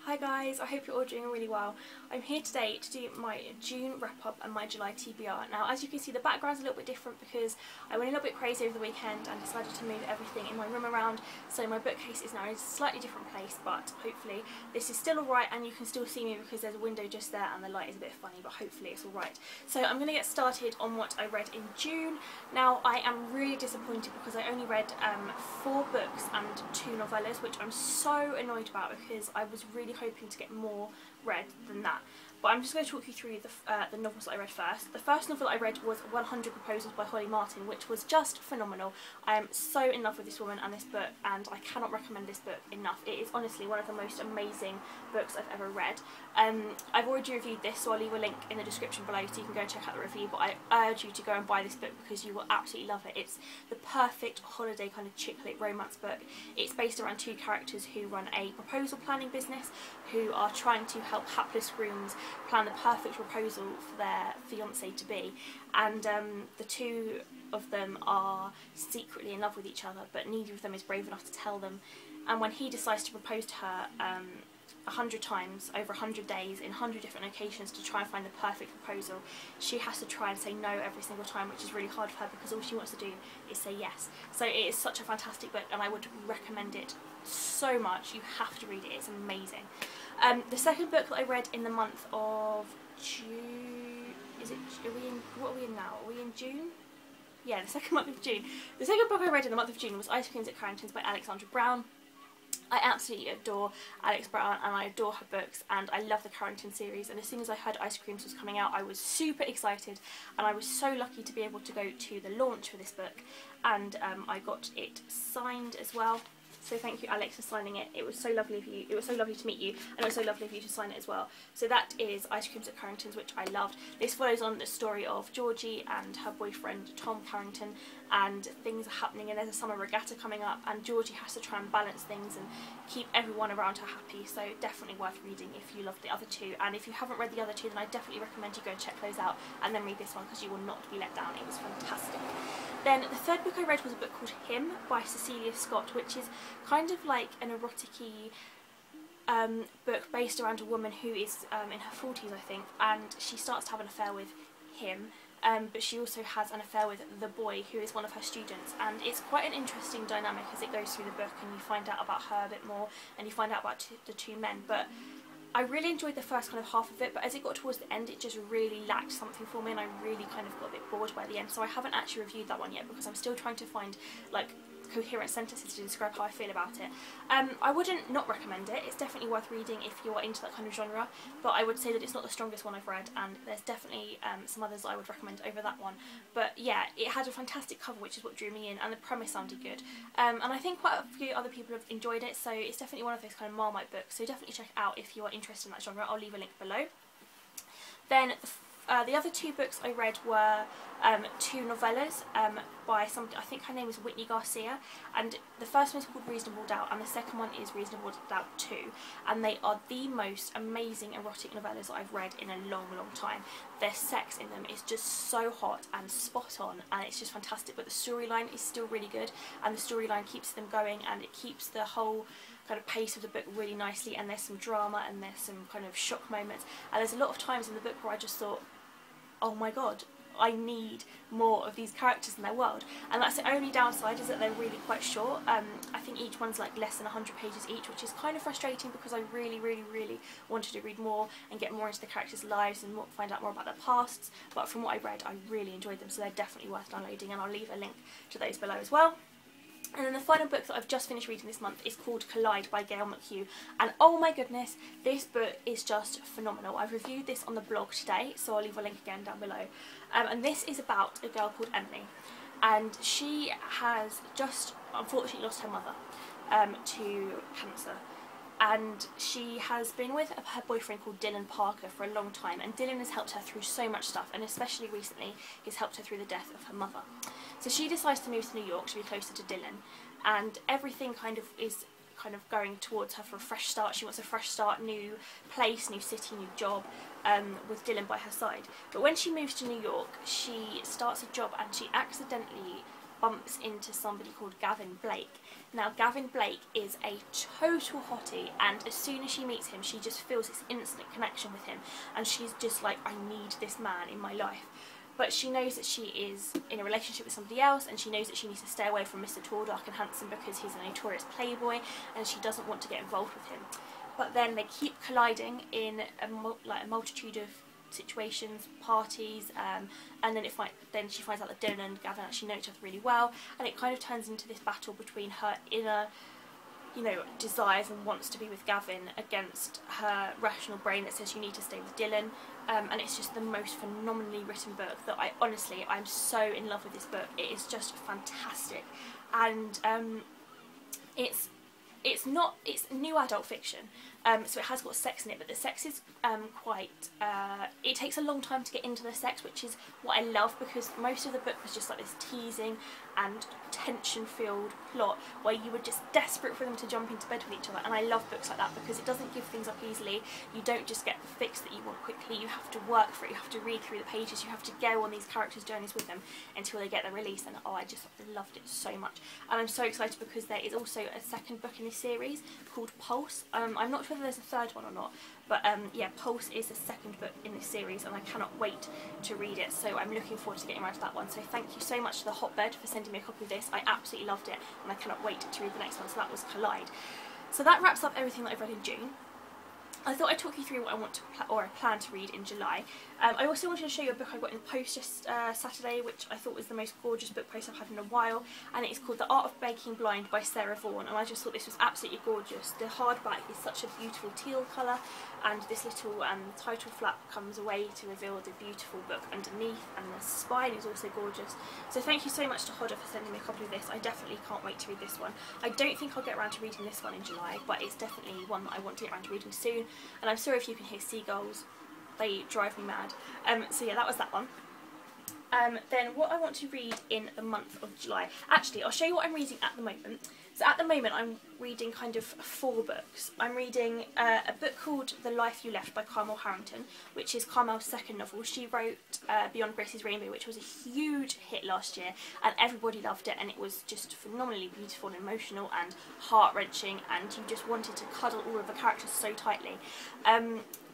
Hi guys, I hope you're all doing really well. I'm here today to do my June wrap up and my July TBR. Now as you can see, the background's a little bit different because I went a little bit crazy over the weekend and decided to move everything in my room around, so my bookcase is now in a slightly different place, but hopefully this is still alright and you can still see me because there's a window just there and the light is a bit funny, but hopefully it's alright. So I'm going to get started on what I read in June. Now I am really disappointed because I only read 4 books and 2 novellas, which I'm so annoyed about because I was really hoping to get more read than that. But I'm just going to talk you through the novels that I read first. The first novel I read was 100 Proposals by Holly Martin, which was just phenomenal. I am so in love with this woman and this book, and I cannot recommend this book enough. It is honestly one of the most amazing books I've ever read. I've already reviewed this, so I'll leave a link in the description below so you can go and check out the review, but I urge you to go and buy this book because you will absolutely love it. It's the perfect holiday kind of chick lit romance book. It's based around 2 characters who run a proposal planning business, who are trying to help hapless grooms plan the perfect proposal for their fiancé to be, and the 2 of them are secretly in love with each other, but neither of them is brave enough to tell them. And when he decides to propose to her 100 times over 100 days in 100 different locations to try and find the perfect proposal, she has to try and say no every single time, which is really hard for her because all she wants to do is say yes. So it is such a fantastic book and I would recommend it so much. You have to read it, it's amazing. The second book that I read in the month of June, what are we in now? Are we in June? Yeah, the second month of June. The second book I read in the month of June was Ice Creams at Carrington's by Alexandra Brown. I absolutely adore Alex Brown and I adore her books, and I love the Carrington series, and as soon as I heard Ice Creams was coming out I was super excited, and I was so lucky to be able to go to the launch for this book, and I got it signed as well. So thank you, Alex, for signing it. It was so lovely of you. It was so lovely to meet you, and it was so lovely of you to sign it as well. So that is Ice Creams at Carrington's, which I loved. This follows on the story of Georgie and her boyfriend Tom Carrington, and things are happening, and there's a summer regatta coming up, and Georgie has to try and balance things and keep everyone around her happy. So definitely worth reading if you love the other 2, and if you haven't read the other 2 then I definitely recommend you go and check those out and then read this one because you will not be let down. It was fantastic. Then the third book I read was a book called Him by Cecilia Scott, which is kind of like an erotic-y book based around a woman who is in her 40s, I think, and she starts to have an affair with him, but she also has an affair with the boy who is one of her students, and it's quite an interesting dynamic as it goes through the book and you find out about her a bit more and you find out about the 2 men. But I really enjoyed the first kind of half of it, but as it got towards the end it just really lacked something for me and I really kind of got a bit bored by the end, so I haven't actually reviewed that one yet because I'm still trying to find like coherent sentences to describe how I feel about it. I wouldn't not recommend it. It's definitely worth reading if you're into that kind of genre, but I would say that it's not the strongest one I've read, and there's definitely some others I would recommend over that one. But yeah, it had a fantastic cover, which is what drew me in, and the premise sounded good. And I think quite a few other people have enjoyed it, so it's definitely one of those kind of Marmite books, so definitely check it out if you are interested in that genre. I'll leave a link below. Then the other 2 books I read were 2 novellas by somebody, I think her name is Whitney Garcia, and the first one is called Reasonable Doubt and the second one is Reasonable Doubt 2, and they are the most amazing erotic novellas that I've read in a long time. Their sex in them is just so hot and spot on, and it's just fantastic, but the storyline is still really good, and the storyline keeps them going and it keeps the whole kind of pace of the book really nicely, and there's some drama and there's some kind of shock moments, and there's a lot of times in the book where I just thought, oh my god, I need more of these characters in their world. And that's the only downside, is that they're really quite short. I think each one's like less than 100 pages each, which is kind of frustrating because I really wanted to read more and get more into the characters' lives and find out more about their pasts, but from what I read I really enjoyed them, so they're definitely worth downloading, and I'll leave a link to those below as well. And then the final book that I've just finished reading this month is called Collide by Gail McHugh, and oh my goodness, this book is just phenomenal. I've reviewed this on the blog today, so I'll leave a link again down below. And this is about a girl called Emily, and she has just unfortunately lost her mother to cancer. And she has been with her boyfriend called Dylan Parker for a long time, and Dylan has helped her through so much stuff, and especially recently he's helped her through the death of her mother. So she decides to move to New York to be closer to Dylan, and everything is going towards her for a fresh start. She wants a fresh start, new place, new city, new job, with Dylan by her side. But when she moves to New York, she starts a job and she accidentally bumps into somebody called Gavin Blake. Now Gavin Blake is a total hottie, and as soon as she meets him she just feels this instant connection with him, and she's just like, I need this man in my life. But she knows that she is in a relationship with somebody else, and she knows that she needs to stay away from Mr. Tall, Dark and Handsome because he's a notorious playboy, and she doesn't want to get involved with him. But then they keep colliding in a multitude of situations, parties, and then she finds out that Dylan and Gavin actually know each other really well, and it kind of turns into this battle between her inner, you know, desires and wants to be with Gavin against her rational brain that says you need to stay with Dylan. And it's just the most phenomenally written book that I'm so in love with this book. It is just fantastic, and it's new adult fiction, so it has got sex in it, but the sex is it takes a long time to get into the sex, which is what I love, because most of the book was just like this teasing and tension-filled plot where you were just desperate for them to jump into bed with each other, and I love books like that because it doesn't give things up easily. You don't just get the fix that you want quickly, you have to work for it, you have to read through the pages, you have to go on these characters' journeys with them until they get their release, and oh, I just loved it so much. And I'm so excited because there is also a second book in this series called Pulse. I'm not sure whether there's a third one or not, but yeah, Pulse is the second book in this series, and I cannot wait to read it, so I'm looking forward to getting around to that one. So thank you so much to the Hotbed for sending me a copy of this. I absolutely loved it, and I cannot wait to read the next one. So that was Collide. So that wraps up everything that I've read in June. I thought I'd talk you through what I want to I plan to read in July. I also wanted to show you a book I got in the post just Saturday, which I thought was the most gorgeous book post I've had in a while, and it's called The Art of Baking Blind by Sarah Vaughan, and I just thought this was absolutely gorgeous. The hardback is such a beautiful teal colour, and this little title flap comes away to reveal the beautiful book underneath, and the spine is also gorgeous. So thank you so much to Hodder for sending me a copy of this. I definitely can't wait to read this one. I don't think I'll get around to reading this one in July, but it's definitely one that I want to get around to reading soon. And I'm sorry if you can hear seagulls, they drive me mad. So yeah, that was that one. Then what I want to read in the month of July. Actually, I'll show you what I'm reading at the moment. So at the moment I'm reading kind of 4 books. I'm reading a book called The Life You Left by Carmel Harrington, which is Carmel's second novel. She wrote Beyond Grace's Rainbow, which was a huge hit last year, and everybody loved it, and it was just phenomenally beautiful and emotional and heart-wrenching, and you just wanted to cuddle all of the characters so tightly.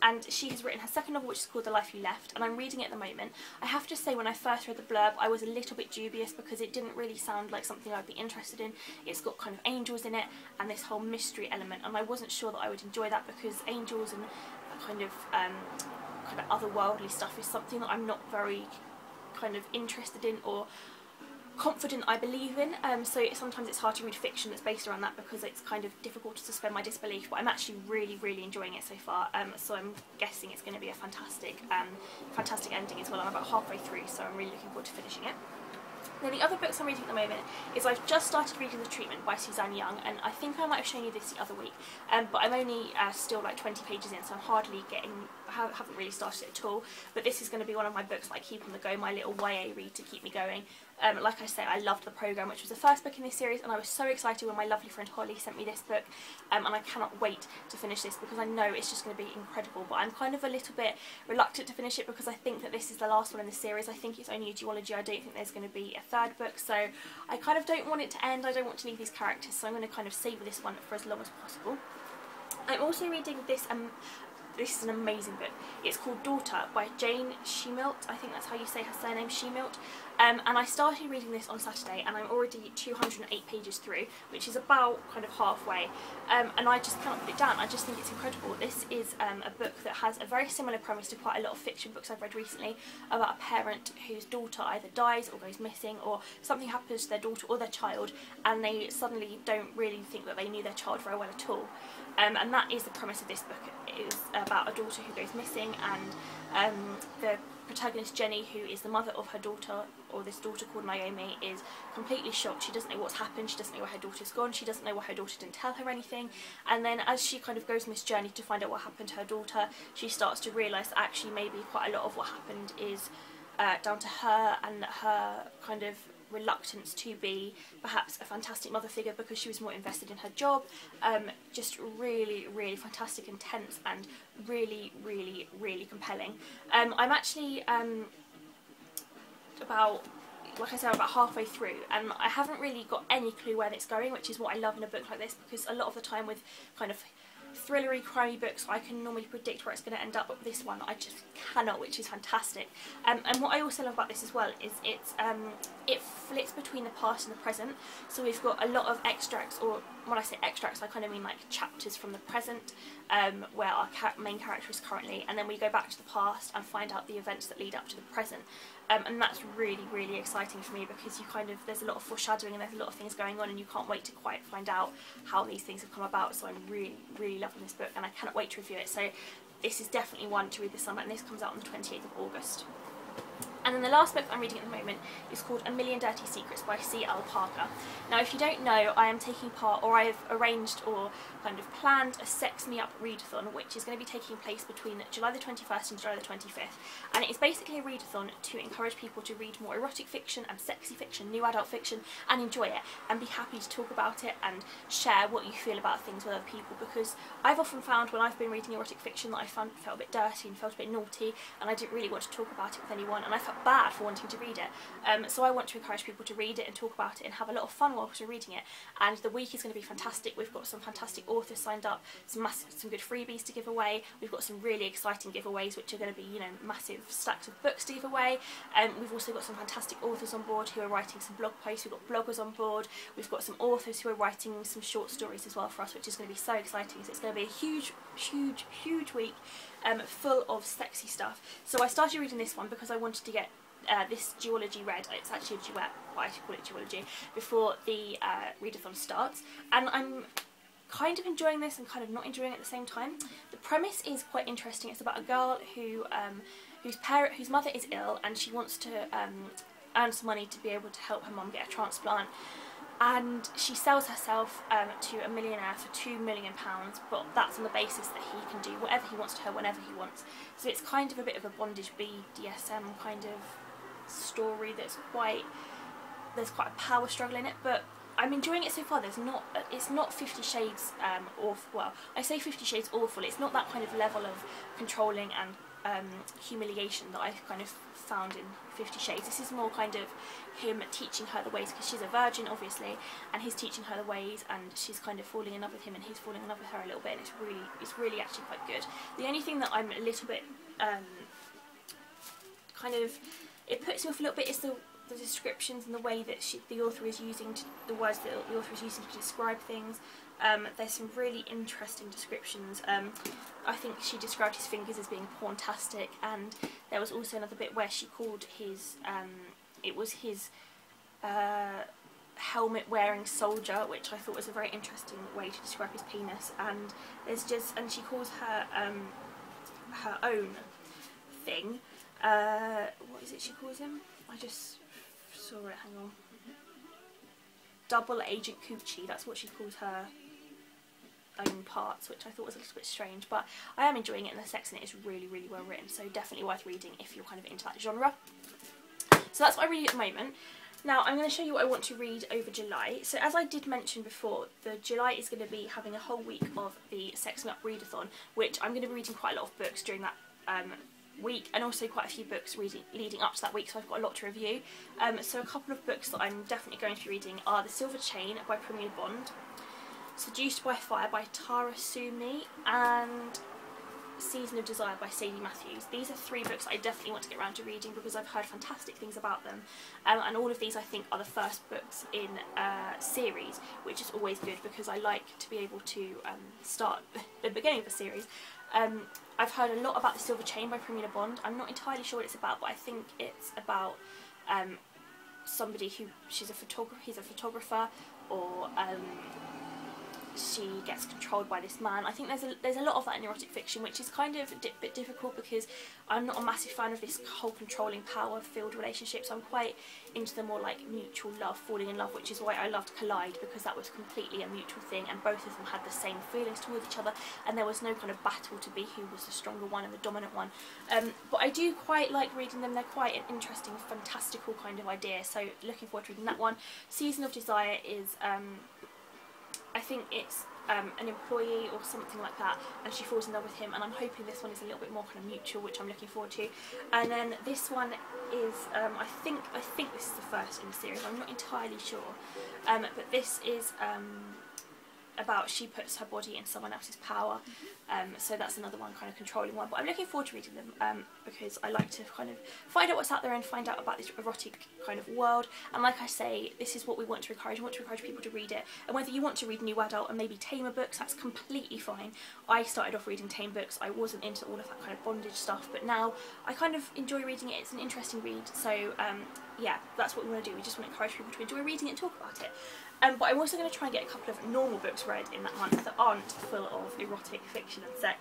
And she has written her second novel, which is called The Life You Left, and I'm reading it at the moment. I have to say, when I first read the blurb, I was a little bit dubious because it didn't really sound like something I'd be interested in. It's got kind of angels in it and this whole mystery element, and I wasn't sure that I would enjoy that because angels and kind of otherworldly stuff is something that I'm not very kind of interested in or confident I believe in, so sometimes it's hard to read fiction that's based around that because it's kind of difficult to suspend my disbelief, but I'm actually really enjoying it so far, so I'm guessing it's going to be a fantastic ending as well. I'm about halfway through, so I'm really looking forward to finishing it. Now the other books I'm reading at the moment is I've just started reading The Treatment by Suzanne Young, and I think I might have shown you this the other week, but I'm only still like 20 pages in, so I'm haven't really started it at all, but this is going to be one of my books that I keep on the go, my little YA read to keep me going. Like I say, I loved The Programme, which was the first book in this series, and I was so excited when my lovely friend Holly sent me this book, and I cannot wait to finish this because I know it's just going to be incredible, but I'm kind of a little bit reluctant to finish it because I think that this is the last one in the series. I think it's only a duology. I don't think there's going to be a third book, so I kind of don't want it to end. I don't want to leave these characters, so I'm going to kind of savour this one for as long as possible. I'm also reading this this is an amazing book. It's called Daughter by Jane Shemilt. I think that's how you say her surname, Shemilt. And I started reading this on Saturday, and I'm already 208 pages through, which is about kind of halfway, and I just cannot put it down. I just think it's incredible. This is a book that has a very similar premise to quite a lot of fiction books I've read recently, about a parent whose daughter either dies or goes missing, or something happens to their daughter or their child, and they suddenly don't really think that they knew their child very well at all. And that is the premise of this book. It is about a daughter who goes missing, and the protagonist Jenny, who is the mother of her daughter, or this daughter called Naomi, is completely shocked. She doesn't know what's happened, she doesn't know where her daughter's gone, she doesn't know why her daughter didn't tell her anything, and then as she kind of goes on this journey to find out what happened to her daughter, she starts to realise that actually maybe quite a lot of what happened is down to her and her kind of reluctance to be perhaps a fantastic mother figure because she was more invested in her job. Just really fantastic, intense, and really compelling. I'm actually about like I said, I'm about halfway through, and I haven't really got any clue where it's going, which is what I love in a book like this, because a lot of the time with kind of thrillery, crimey books, I can normally predict where it's going to end up, but with this one I just cannot, which is fantastic. And what I also love about this as well is it flits between the past and the present, so we've got a lot of extracts, or when I say extracts I kind of mean like chapters from the present, where our main character is currently, and then we go back to the past and find out the events that lead up to the present. And that's really, really exciting for me, because you kind of, there's a lot of foreshadowing and there's a lot of things going on, and you can't wait to quite find out how these things have come about. So I'm really, really loving this book, and I cannot wait to review it. So this is definitely one to read this summer, and this comes out on the 28th of August. And then the last book I'm reading at the moment is called A Million Dirty Secrets by C.L. Parker. Now, if you don't know, I am taking part, or I have arranged or kind of planned a Sex Me Up readathon, which is going to be taking place between July the 21st and July the 25th. And it is basically a readathon to encourage people to read more erotic fiction and sexy fiction, new adult fiction, and enjoy it, and be happy to talk about it and share what you feel about things with other people. Because I've often found when I've been reading erotic fiction that I felt a bit dirty and felt a bit naughty, and I didn't really want to talk about it with anyone, and I felt bad for wanting to read it. So I want to encourage people to read it and talk about it and have a lot of fun whilst we're reading it. And the week is going to be fantastic. We've got some fantastic authors signed up, some good freebies to give away. We've got some really exciting giveaways, which are going to be, you know, massive stacks of books to give away. We've also got some fantastic authors on board who are writing some blog posts. We've got bloggers on board. We've got some authors who are writing some short stories as well for us, which is going to be so exciting. So it's going to be a huge, huge, huge week, full of sexy stuff. So I started reading this one because I wanted to get this duology read. It's actually a duet, but I call it duology, before the readathon starts, and I'm kind of enjoying this and kind of not enjoying it at the same time. The premise is quite interesting. It's about a girl whose mother is ill, and she wants to earn some money to be able to help her mum get a transplant, and she sells herself to a millionaire for £2 million, but that's on the basis that he can do whatever he wants to her whenever he wants. So it's kind of a bit of a bondage BDSM kind of story there's quite a power struggle in it, but I'm enjoying it so far. It's not 50 Shades awful. Well, I say 50 Shades awful. It's not that kind of level of controlling and humiliation that I've kind of found in 50 Shades. This is more kind of him teaching her the ways, because she's a virgin obviously, and he's teaching her the ways, and she's kind of falling in love with him, and he's falling in love with her a little bit, and it's really actually quite good. The only thing that I'm a little bit it puts me off a little bit is the descriptions and the way that the author is using the words that the author is using to describe things. There's some really interesting descriptions. I think she described his fingers as being porntastic, and there was also another bit where she called his it was his helmet wearing soldier, which I thought was a very interesting way to describe his penis. And and she calls her her own thing. What is it she calls him? I just saw it, hang on. Double Agent Coochie, that's what she calls her own parts, which I thought was a little bit strange, but I am enjoying it, and the sex in it is really, really well written, so definitely worth reading if you're kind of into that genre. So that's what I'm reading at the moment. Now I'm going to show you what I want to read over July. So as I did mention before, the July is going to be having a whole week of the Sex Me Up readathon, which I'm going to be reading quite a lot of books during that week, and also quite a few books leading up to that week, so I've got a lot to review. So a couple of books that I'm definitely going to be reading are The Silver Chain by Pramila Bond, Seduced by Fire by Tara Sumi, and Season of Desire by Sadie Matthews. These are three books I definitely want to get around to reading because I've heard fantastic things about them, and all of these I think are the first books in a series, which is always good because I like to be able to start the beginning of a series. I've heard a lot about The Silver Chain by Pramila Bond. I'm not entirely sure what it's about, but I think it's about somebody he's a photographer, or she gets controlled by this man. I think there's a lot of that in erotic fiction, which is kind of a bit difficult because I'm not a massive fan of this whole controlling power-filled relationship, so I'm quite into the more like mutual love, falling in love, which is why I loved Collide, because that was completely a mutual thing and both of them had the same feelings towards each other, and there was no kind of battle to be who was the stronger one and the dominant one. But I do quite like reading them. They're quite an interesting, fantastical kind of idea, so looking forward to reading that one. Season of Desire is I think it's an employee or something like that, and she falls in love with him, and I'm hoping this one is a little bit more kind of mutual, which I'm looking forward to. And then this one is, I think this is the first in the series, I'm not entirely sure, but this is about she puts her body in someone else's power, so that's another one, kind of controlling one, but I'm looking forward to reading them because I like to kind of find out what's out there and find out about this erotic kind of world. And like I say, this is what we want to encourage. We want to encourage people to read it, and whether you want to read new adult and maybe tamer books, that's completely fine. I started off reading tame books, I wasn't into all of that kind of bondage stuff, but now I kind of enjoy reading it. It's an interesting read, so yeah, that's what we want to do. We just want to encourage people to enjoy reading it and talk about it. But I'm also going to try and get a couple of normal books read in that month that aren't full of erotic fiction and sex.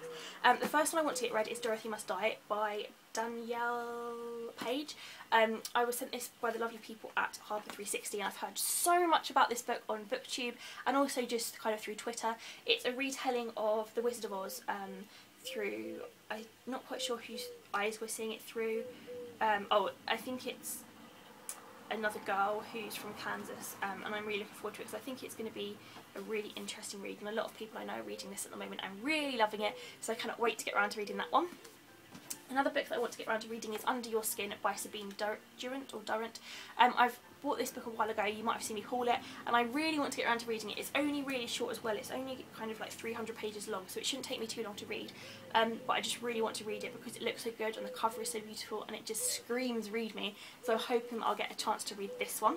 The first one I want to get read is Dorothy Must Die by Danielle Page. I was sent this by the lovely people at Harbour 360, and I've heard so much about this book on BookTube and also just kind of through Twitter. It's a retelling of The Wizard of Oz through, I'm not quite sure whose eyes we're seeing it through. Oh, I think it's another girl who's from Kansas, and I'm really looking forward to it because I think it's going to be a really interesting read, and a lot of people I know are reading this at the moment. I'm really loving it, so I cannot wait to get around to reading that one. Another book that I want to get around to reading is Under Your Skin by Sabine Durant. I've bought this book a while ago, you might have seen me haul it, and I really want to get around to reading it. It's only really short as well, it's only kind of like 300 pages long, so it shouldn't take me too long to read, but I just really want to read it because it looks so good and the cover is so beautiful and it just screams read me, so I'm hoping I'll get a chance to read this one.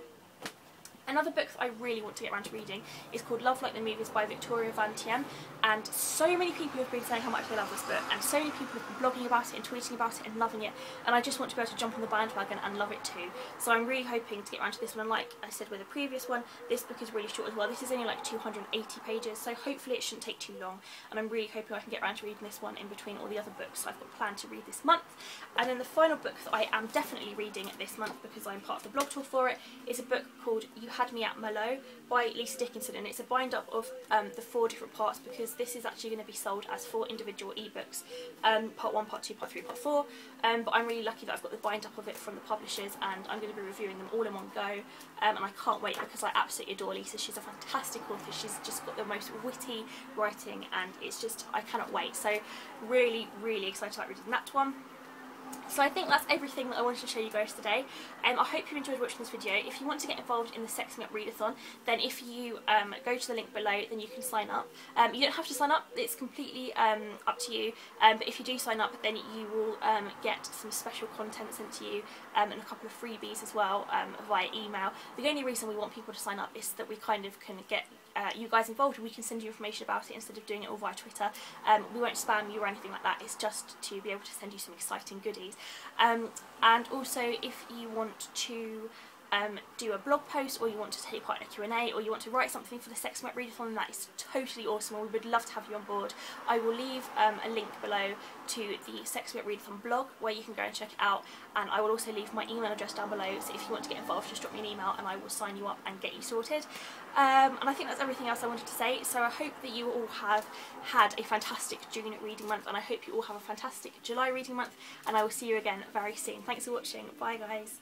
Another book that I really want to get around to reading is called Love Like the Movies by Victoria Van Tiem, and so many people have been saying how much they love this book, and so many people have been blogging about it and tweeting about it and loving it, and I just want to be able to jump on the bandwagon and love it too. So I'm really hoping to get around to this one, and like I said with the previous one, this book is really short as well. This is only like 280 pages, so hopefully it shouldn't take too long, and I'm really hoping I can get around to reading this one in between all the other books I've got planned to read this month. And then the final book that I am definitely reading this month, because I'm part of the blog tour for it, is a book called You Had Me at Merlot by Lisa Dickinson, and it's a bind up of the 4 different parts, because this is actually going to be sold as 4 individual ebooks, part 1, part 2, part 3, part 4, but I'm really lucky that I've got the bind up of it from the publishers, and I'm going to be reviewing them all in one go, and I can't wait because I absolutely adore Lisa. She's a fantastic author, she's just got the most witty writing, and it's just, I cannot wait, so really excited about reading that one. So I think that's everything that I wanted to show you guys today. I hope you enjoyed watching this video. If you want to get involved in the Sex Me Up Readathon, then if you go to the link below, then you can sign up. You don't have to sign up, it's completely up to you, but if you do sign up, then you will get some special content sent to you, and a couple of freebies as well via email. The only reason we want people to sign up is that we kind of can get you guys involved, and we can send you information about it instead of doing it all via Twitter. We won't spam you or anything like that, it's just to be able to send you some exciting goodies. And also, if you want to do a blog post, or you want to take part in a Q&A, or you want to write something for the Sex Me Up Readathon, that is totally awesome, and we would love to have you on board. I will leave a link below to the Sex Me Up Readathon blog where you can go and check it out, and I will also leave my email address down below, so if you want to get involved, just drop me an email and I will sign you up and get you sorted. And I think that's everything else I wanted to say, so I hope that you all have had a fantastic June reading month, and I hope you all have a fantastic July reading month, and I will see you again very soon. Thanks for watching, bye guys.